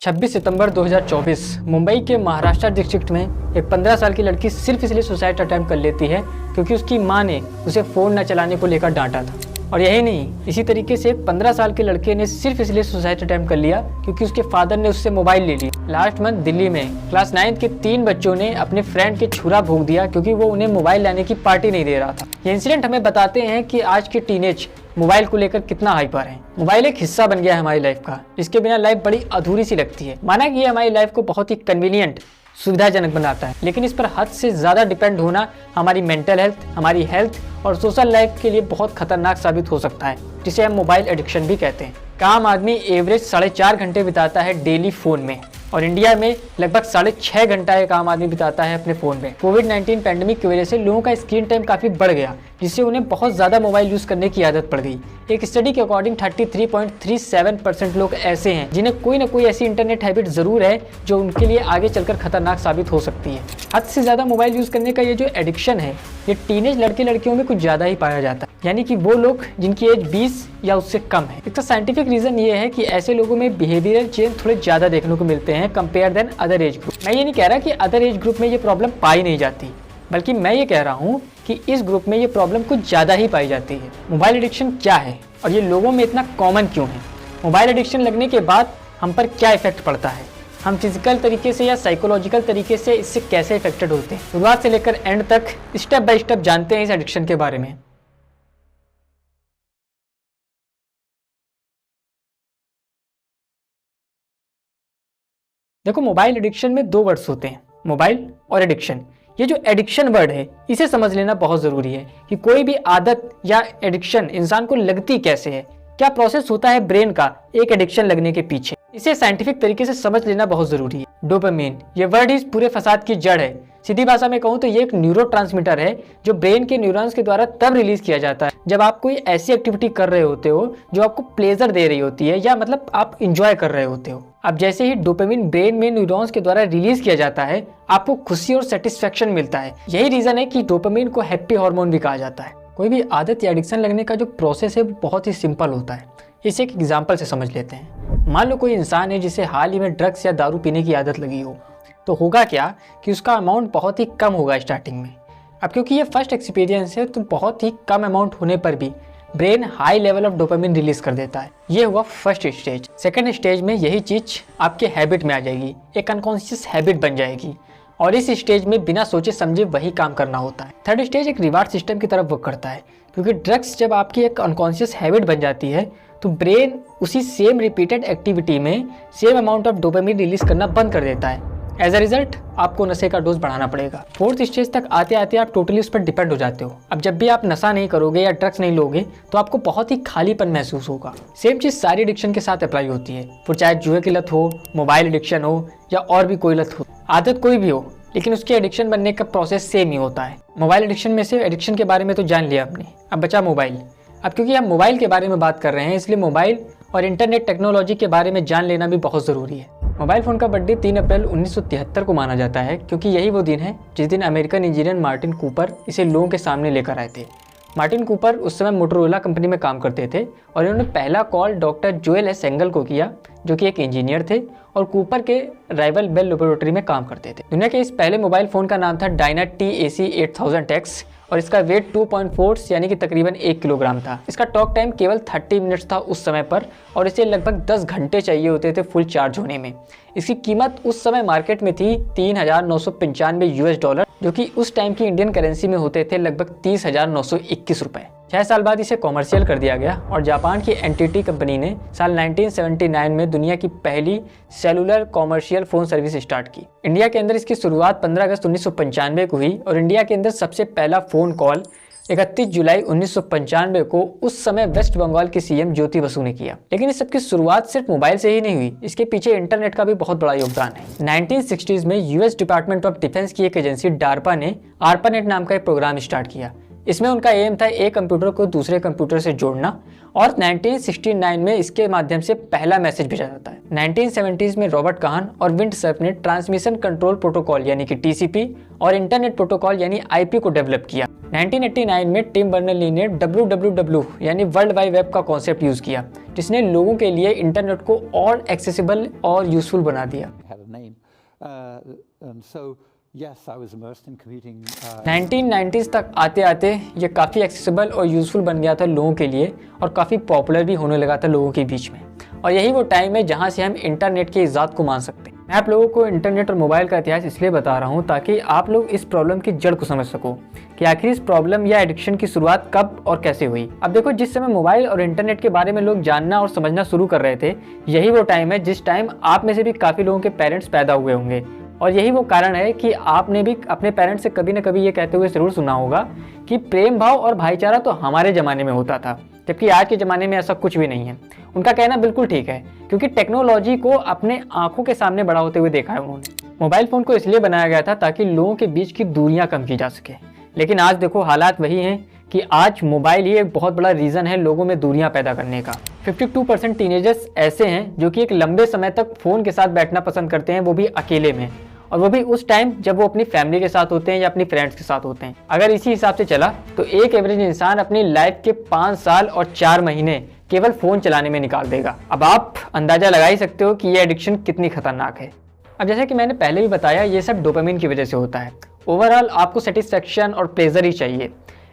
26 सितंबर 2024 मुंबई के महाराष्ट्र डिस्ट्रिक्ट में एक 15 साल की लड़की सिर्फ इसलिए सुसाइड अटेम्प्ट कर लेती है क्योंकि उसकी मां ने उसे फ़ोन न चलाने को लेकर डांटा था। और यही नहीं, इसी तरीके से 15 साल के लड़के ने सिर्फ इसलिए सुसाइड अटेम्प्ट कर लिया क्योंकि उसके फादर ने उससे मोबाइल ले लिया। लास्ट मंथ दिल्ली में क्लास 9 के 3 बच्चों ने अपने फ्रेंड के छुरा भोंक दिया क्योंकि वो उन्हें मोबाइल लाने की पार्टी नहीं दे रहा था। ये इंसिडेंट हमें बताते हैं कि आज के टीनेज मोबाइल को लेकर कितना हाइपर है। मोबाइल एक हिस्सा बन गया है हमारी लाइफ का, जिसके बिना लाइफ बड़ी अधूरी सी लगती है। माना कि ये हमारी लाइफ को बहुत ही कन्वीनियंट, सुविधाजनक बनाता है, लेकिन इस पर हद से ज़्यादा डिपेंड होना हमारी मेंटल हेल्थ, हमारी हेल्थ और सोशल लाइफ के लिए बहुत खतरनाक साबित हो सकता है, जिसे हम मोबाइल एडिक्शन भी कहते हैं। काम आदमी एवरेज 4.5 घंटे बिताता है डेली फ़ोन में, और इंडिया में लगभग 6.5 घंटा एक आम आदमी बिताता है अपने फ़ोन में। कोविड-19 पैंडेमिक की वजह से लोगों का स्क्रीन टाइम काफ़ी बढ़ गया, जिससे उन्हें बहुत ज़्यादा मोबाइल यूज़ करने की आदत पड़ गई। एक स्टडी के अकॉर्डिंग 33.37% लोग ऐसे हैं जिन्हें कोई ना कोई ऐसी इंटरनेट हैबिट ज़रूर है जो उनके लिए आगे चलकर खतरनाक साबित हो सकती है। हद से ज़्यादा मोबाइल यूज़ करने का ये जो एडिक्शन है, ये टीनेज लड़के लड़कियों में कुछ ज़्यादा ही पाया जाता है, यानी कि वो लोग जिनकी एज 20 या उससे कम है। इसका साइंटिफिक रीज़न ये है कि ऐसे लोगों में बिहेवियरल चेंज थोड़े ज़्यादा देखने को मिलते हैं compare than other age group. मैं ये नहीं कह रहा कि अदर एज ग्रुप में ये प्रॉब्लम पाई नहीं जाती, बल्कि मैं ये कह रहा हूँ कि इस ग्रुप में ये प्रॉब्लम कुछ ज़्यादा ही पाई जाती है। मोबाइल एडिक्शन क्या है और ये लोगों में इतना कॉमन क्यों है? मोबाइल एडिक्शन लगने के बाद हम पर क्या इफेक्ट पड़ता है? हम फिजिकल तरीके से या साइकोलॉजिकल तरीके से इससे कैसे इफेक्टेड होते हैं? शुरुआत से लेकर एंड तक स्टेप बाय स्टेप जानते हैं इस एडिक्शन के बारे में। देखो, मोबाइल एडिक्शन में 2 वर्ड्स होते हैं, मोबाइल और एडिक्शन। ये जो एडिक्शन वर्ड है, इसे समझ लेना बहुत ज़रूरी है कि कोई भी आदत या एडिक्शन इंसान को लगती कैसे है, क्या प्रोसेस होता है ब्रेन का एक एडिक्शन लगने के पीछे। इसे साइंटिफिक तरीके से समझ लेना बहुत ज़रूरी है। डोपामिन, ये वर्ड ही इस पूरे फसाद की जड़ है। सीधी भाषा में कहूँ तो ये एक न्यूरोट्रांसमीटर है जो ब्रेन के न्यूरॉन्स के द्वारा तब रिलीज किया जाता है जब आप कोई ऐसी एक्टिविटी कर रहे होते हो जो आपको प्लेजर दे रही होती है, या मतलब आप इंजॉय कर रहे होते हो। अब जैसे ही डोपामिन ब्रेन में न्यूरॉन्स के द्वारा रिलीज किया जाता है, आपको खुशी और सेटिस्फेक्शन मिलता है। यही रीजन है कि डोपामिन को हैप्पी हार्मोन भी कहा जाता है। कोई भी आदत या एडिक्शन लगने का जो प्रोसेस है वो बहुत ही सिंपल होता है। इसे एक एग्जाम्पल से समझ लेते हैं। मान लो कोई इंसान है जिसे हाल ही में ड्रग्स या दारू पीने की आदत लगी हो, तो होगा क्या कि उसका अमाउंट बहुत ही कम होगा स्टार्टिंग में। अब क्योंकि ये फर्स्ट एक्सपीरियंस है, तो बहुत ही कम अमाउंट होने पर भी brain high level of dopamine release कर देता है। ये हुआ फर्स्ट स्टेज। सेकंड स्टेज में यही चीज़ आपके हैबिट में आ जाएगी, एक अनकॉन्शियस हैबिट बन जाएगी, और इस स्टेज में बिना सोचे समझे वही काम करना होता है। थर्ड स्टेज एक रिवार्ड सिस्टम की तरफ वर्क करता है, क्योंकि ड्रग्स जब आपकी एक अनकॉन्शियस हैबिट बन जाती है तो ब्रेन उसी सेम रिपीटेड एक्टिविटी में same amount of dopamine release करना बंद कर देता है। एज अ रिजल्ट आपको नशे का डोज बढ़ाना पड़ेगा। फोर्थ स्टेज तक आते आते आप टोटली उस पर डिपेंड हो जाते हो। अब जब भी आप नशा नहीं करोगे या ड्रग्स नहीं लोगे तो आपको बहुत ही खालीपन महसूस होगा। सेम चीज़ सारी एडिक्शन के साथ अप्लाई होती है, फिर चाहे जुए की लत हो, मोबाइल एडिक्शन हो, या और भी कोई लत हो। आदत कोई भी हो, लेकिन उसके एडिक्शन बनने का प्रोसेस सेम ही होता है। मोबाइल एडिक्शन में से एडिक्शन के बारे में तो जान लिया आपने, अब बचा मोबाइल। अब क्योंकि हम मोबाइल के बारे में बात कर रहे हैं, इसलिए मोबाइल और इंटरनेट टेक्नोलॉजी के बारे में जान लेना भी बहुत ज़रूरी है। मोबाइल फ़ोन का बर्थडे 3 अप्रैल 1973 को माना जाता है, क्योंकि यही वो दिन है जिस दिन अमेरिकन इंजीनियर मार्टिन कूपर इसे लोगों के सामने लेकर आए थे। मार्टिन कूपर उस समय मोटोरोला कंपनी में काम करते थे, और इन्होंने पहला call doctor Joel S angle को किया, जो कि एक इंजीनियर थे और कूपर के राइवल बेल लेबोरेटरी में काम करते थे। दुनिया के इस पहले मोबाइल फ़ोन का नाम था डायना TAC 8000X, और इसका वेट 2.4 यानी कि तकरीबन 1 किलोग्राम था। इसका टॉक टाइम केवल 30 मिनट्स था उस समय पर, और इसे लगभग 10 घंटे चाहिए होते थे फुल चार्ज होने में। इसकी कीमत उस समय मार्केट में थी $3,995, जो कि उस टाइम की इंडियन करेंसी में होते थे लगभग 30,921 रुपये। 6 साल बाद इसे कॉमर्शियल कर दिया गया, और जापान की NTT कंपनी ने साल 1979 में दुनिया की पहली cellular commercial phone service start की। इंडिया के अंदर इसकी शुरुआत 15 अगस्त 1995 को हुई, और इंडिया के अंदर सबसे पहला फ़ोन कॉल 31 जुलाई 1995 को उस समय वेस्ट बंगाल की CM ज्योति बसु ने किया। लेकिन इस सब की शुरुआत सिर्फ मोबाइल से ही नहीं हुई, इसके पीछे इंटरनेट का भी बहुत बड़ा योगदान है। 1960s में US डिपार्टमेंट ऑफ डिफेंस की एक एजेंसी डार्पा ने ARPANET नाम का एक प्रोग्राम स्टार्ट किया। इसमें उनका एम था एक कंप्यूटर को दूसरे कंप्यूटर से जोड़ना, और 1969 में इसके माध्यम से पहला मैसेज भेजा जाता है। 1970s में रॉबर्ट काहन और विंडसर्फ ने ट्रांसमिशन कंट्रोल प्रोटोकॉल यानी कि TCP और इंटरनेट प्रोटोकॉल यानी IP को डेवलप किया। 1989 में टिम बर्नर्स-ली ने WWW यानी वर्ल्ड वाइड वेब का कॉन्सेप्ट यूज किया, जिसने लोगों के लिए इंटरनेट को और एक्सेसिबल और यूजफुल बना दिया। 1990s तक आते आते ये काफ़ी एक्सेसिबल और यूज़फुल बन गया था लोगों के लिए, और काफ़ी पॉपुलर भी होने लगा था लोगों के बीच में। और यही वो टाइम है जहाँ से हम इंटरनेट के ईजाद को मान सकते हैं। मैं आप लोगों को इंटरनेट और मोबाइल का इतिहास इसलिए बता रहा हूँ ताकि आप लोग इस प्रॉब्लम की जड़ को समझ सको कि आखिर इस प्रॉब्लम या एडिक्शन की शुरुआत कब और कैसे हुई। अब देखो, जिस समय मोबाइल और इंटरनेट के बारे में लोग जानना और समझना शुरू कर रहे थे, यही वो टाइम है जिस टाइम आप में से भी काफ़ी लोगों के पेरेंट्स पैदा हुए होंगे। और यही वो कारण है कि आपने भी अपने पेरेंट्स से कभी न कभी ये कहते हुए ज़रूर सुना होगा कि प्रेम भाव और भाईचारा तो हमारे ज़माने में होता था, जबकि आज के ज़माने में ऐसा कुछ भी नहीं है। उनका कहना बिल्कुल ठीक है, क्योंकि टेक्नोलॉजी को अपने आंखों के सामने बड़ा होते हुए देखा है उन्होंने। मोबाइल फ़ोन को इसलिए बनाया गया था ताकि लोगों के बीच की दूरियाँ कम की जा सके, लेकिन आज देखो हालात वही हैं कि आज मोबाइल ही एक बहुत बड़ा रीज़न है लोगों में दूरियां पैदा करने का। 52% टीनेजर्स ऐसे हैं जो कि एक लंबे समय तक फ़ोन के साथ बैठना पसंद करते हैं, वो भी अकेले में, और वो भी उस टाइम जब वो अपनी फैमिली के साथ होते हैं या अपनी फ्रेंड्स के साथ होते हैं। अगर इसी हिसाब से चला तो एक एवरेज इंसान अपनी लाइफ के 5 साल और 4 महीने केवल फ़ोन चलाने में निकाल देगा। अब आप अंदाज़ा लगा ही सकते हो कि ये एडिक्शन कितनी खतरनाक है। अब जैसे कि मैंने पहले भी बताया, ये सब डोपामिन की वजह से होता है। ओवरऑल आपको सेटिस्फैक्शन और प्लेजर ही चाहिए।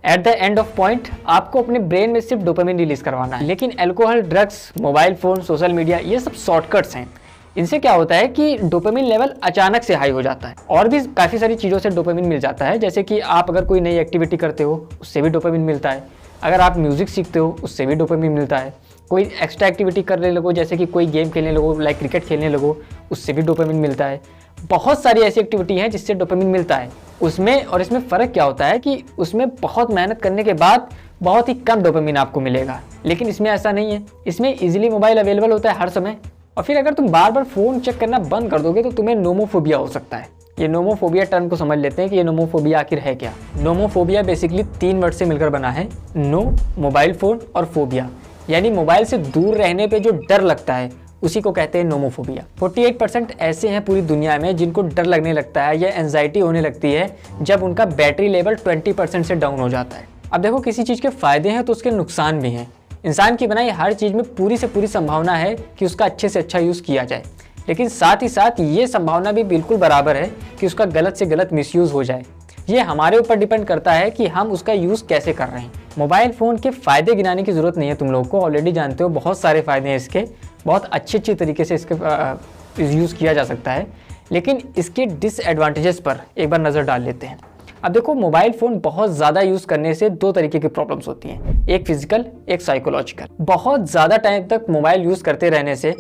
At the end of point आपको अपने ब्रेन में सिर्फ डोपामिन रिलीज करवाना है। लेकिन alcohol, drugs, mobile phone, social media, ये सब शॉर्टकट्स हैं। इनसे क्या होता है कि डोपामिन लेवल अचानक से हाई हो जाता है। और भी काफ़ी सारी चीज़ों से डोपामिन मिल जाता है, जैसे कि आप अगर कोई नई एक्टिविटी करते हो उससे भी डोपामिन मिलता है। अगर आप म्यूज़िक सीखते हो उससे भी डोपामिन मिलता है। कोई एक्स्ट्रा एक्टिविटी करने लगो, जैसे कि कोई गेम खेलने लगो, लाइक क्रिकेट खेलने लगो, उससे भी डोपामिन मिलता है। बहुत सारी ऐसी एक्टिविटी हैं जिससे डोपामिन मिलता है। उसमें और इसमें फ़र्क क्या होता है कि उसमें बहुत मेहनत करने के बाद बहुत ही कम डोपामिन आपको मिलेगा, लेकिन इसमें ऐसा नहीं है। इसमें इजीली मोबाइल अवेलेबल होता है हर समय, और फिर अगर तुम बार बार फ़ोन चेक करना बंद कर दोगे तो तुम्हें नोमोफोबिया हो सकता है। ये नोमोफोबिया टर्म को समझ लेते हैं कि ये नोमोफोबिया आखिर है क्या। नोमोफोबिया बेसिकली 3 वर्ड से मिलकर बना है, नो, मोबाइल फ़ोन और फोबिया, यानी मोबाइल से दूर रहने पे जो डर लगता है उसी को कहते हैं नोमोफोबिया। 48% ऐसे हैं पूरी दुनिया में जिनको डर लगने लगता है या एंजाइटी होने लगती है जब उनका बैटरी लेवल 20% से डाउन हो जाता है। अब देखो, किसी चीज़ के फ़ायदे हैं तो उसके नुकसान भी हैं। इंसान की बनाई हर चीज़ में पूरी से पूरी संभावना है कि उसका अच्छे से अच्छा यूज़ किया जाए, लेकिन साथ ही साथ ये संभावना भी बिल्कुल बराबर है कि उसका गलत से गलत मिसयूज़ हो जाए। ये हमारे ऊपर डिपेंड करता है कि हम उसका यूज़ कैसे कर रहे हैं। मोबाइल फ़ोन के फ़ायदे गिनाने की ज़रूरत नहीं है, तुम लोगों को ऑलरेडी जानते हो बहुत सारे फ़ायदे हैं इसके, बहुत अच्छे तरीके से इसके यूज़ किया जा सकता है। लेकिन इसके डिसएडवांटेजेस पर एक बार नज़र डाल लेते हैं। अब देखो, मोबाइल फ़ोन बहुत ज़्यादा यूज़ करने से 2 तरीके की प्रॉब्लम्स होती हैं, एक फिजिकल, एक साइकोलॉजिकल। बहुत ज़्यादा टाइम तक मोबाइल यूज़ करते रहने से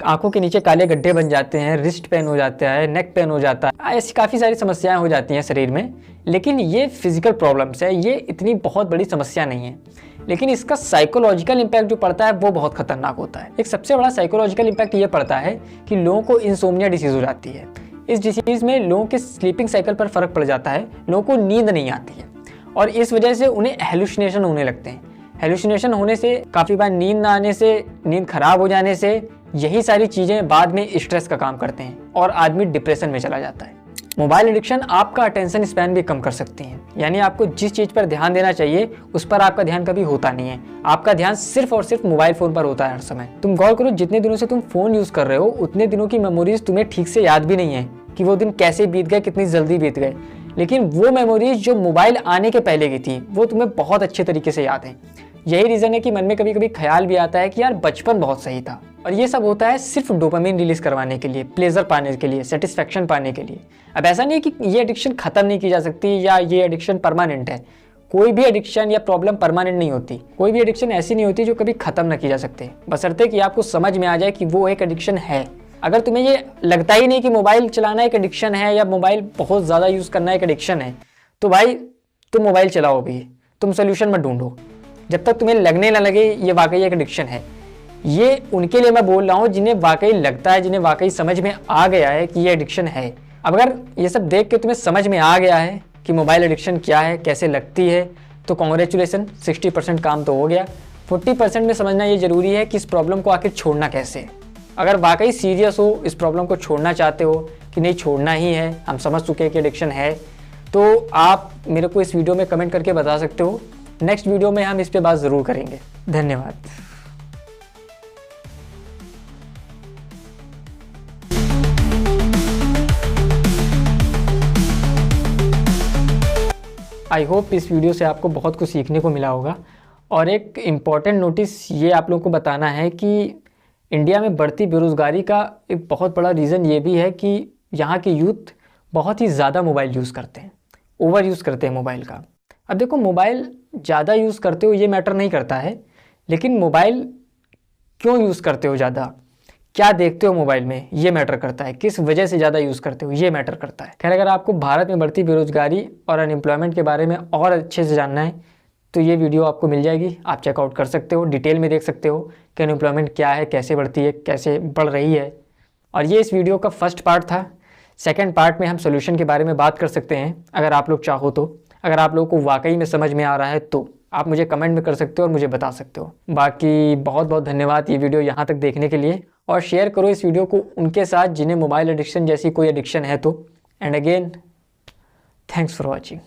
आंखों के नीचे काले गड्ढे बन जाते हैं, रिस्ट पेन हो जाता है, नेक पेन हो जाता है, ऐसी काफ़ी सारी समस्याएं हो जाती हैं शरीर में। लेकिन ये फिजिकल प्रॉब्लम्स है, ये इतनी बहुत बड़ी समस्या नहीं है। लेकिन इसका साइकोलॉजिकल इम्पैक्ट जो पड़ता है वो बहुत खतरनाक होता है। एक सबसे बड़ा साइकोलॉजिकल इम्पैक्ट ये पड़ता है कि लोगों को इंसोम्निया डिसीज़ हो जाती है। इस डिसीज़ में लोगों के स्लीपिंग साइकिल पर फ़र्क पड़ जाता है, लोगों को नींद नहीं आती है और इस वजह से उन्हें हेलुसिनेशन होने लगते हैं। हेलुसिनेशन होने से, काफ़ी बार नींद ना आने से, नींद खराब हो जाने से, यही सारी चीज़ें बाद में स्ट्रेस का काम करते हैं और आदमी डिप्रेशन में चला जाता है। मोबाइल एडिक्शन आपका अटेंशन स्पैन भी कम कर सकती हैं, यानी आपको जिस चीज़ पर ध्यान देना चाहिए उस पर आपका ध्यान कभी होता नहीं है। आपका ध्यान सिर्फ और सिर्फ मोबाइल फ़ोन पर होता है हर समय। तुम गौर करो, जितने दिनों से तुम फ़ोन यूज़ कर रहे हो उतने दिनों की मेमोरीज तुम्हें ठीक से याद भी नहीं है कि वो दिन कैसे बीत गए, कितनी जल्दी बीत गए। लेकिन वो मेमोरीज जो मोबाइल आने के पहले की थी वो तुम्हें बहुत अच्छे तरीके से याद है। यही रीज़न है कि मन में कभी कभी ख्याल भी आता है कि यार बचपन बहुत सही था। और ये सब होता है सिर्फ डोपामिन रिलीज करवाने के लिए, प्लेजर पाने के लिए, सेटिस्फेक्शन पाने के लिए। अब ऐसा नहीं है कि ये एडिक्शन ख़त्म नहीं की जा सकती या ये एडिक्शन परमानेंट है। कोई भी एडिक्शन या प्रॉब्लम परमानेंट नहीं होती। कोई भी एडिक्शन ऐसी नहीं होती जो कभी ख़त्म ना की जा सकते, बशर्ते कि आपको समझ में आ जाए कि वो एक एडिक्शन है। अगर तुम्हें ये लगता ही नहीं कि मोबाइल चलाना एक एडिक्शन है या मोबाइल बहुत ज़्यादा यूज़ करना एक एडिक्शन है, तो भाई तुम मोबाइल चलाओ भी, तुम सोल्यूशन मत ढूंढो जब तक तुम्हें लगने ना लगे ये वाकई एक एडिक्शन है। ये उनके लिए मैं बोल रहा हूँ जिन्हें वाकई लगता है, जिन्हें वाकई समझ में आ गया है कि ये एडिक्शन है। अब अगर ये सब देख के तुम्हें समझ में आ गया है कि मोबाइल एडिक्शन क्या है, कैसे लगती है, तो कॉन्ग्रेचुलेसन, 60% काम तो हो गया। 40% में समझना ये ज़रूरी है कि इस प्रॉब्लम को आखिर छोड़ना कैसे है। अगर वाकई सीरियस हो, इस प्रॉब्लम को छोड़ना चाहते हो कि नहीं छोड़ना ही है, हम समझ चुके हैं कि एडिक्शन है, तो आप मेरे को इस वीडियो में कमेंट करके बता सकते हो। नेक्स्ट वीडियो में हम इस पे बात ज़रूर करेंगे। धन्यवाद। आई होप इस वीडियो से आपको बहुत कुछ सीखने को मिला होगा। और एक इम्पॉर्टेंट नोटिस ये आप लोगों को बताना है कि इंडिया में बढ़ती बेरोज़गारी का एक बहुत बड़ा रीज़न ये भी है कि यहाँ के यूथ बहुत ही ज़्यादा मोबाइल यूज़ करते हैं, ओवर यूज़ करते हैं मोबाइल का। अब देखो, मोबाइल ज़्यादा यूज़ करते हो ये मैटर नहीं करता है, लेकिन मोबाइल क्यों यूज़ करते हो ज़्यादा, क्या देखते हो मोबाइल में, ये मैटर करता है। किस वजह से ज़्यादा यूज़ करते हो ये मैटर करता है। खैर, अगर आपको भारत में बढ़ती बेरोज़गारी और अनएम्प्लॉयमेंट के बारे में और अच्छे से जानना है तो ये वीडियो आपको मिल जाएगी, आप चेकआउट कर सकते हो, डिटेल में देख सकते हो कि अनएम्प्लॉयमेंट क्या है, कैसे बढ़ती है, कैसे बढ़ रही है। और ये इस वीडियो का फर्स्ट पार्ट था। सेकेंड पार्ट में हम सोल्यूशन के बारे में बात कर सकते हैं अगर आप लोग चाहो तो। अगर आप लोगों को वाकई में समझ में आ रहा है तो आप मुझे कमेंट में कर सकते हो और मुझे बता सकते हो। बाकी बहुत बहुत धन्यवाद ये वीडियो यहाँ तक देखने के लिए, और शेयर करो इस वीडियो को उनके साथ जिन्हें मोबाइल एडिक्शन जैसी कोई एडिक्शन है तो। And again, thanks for watching.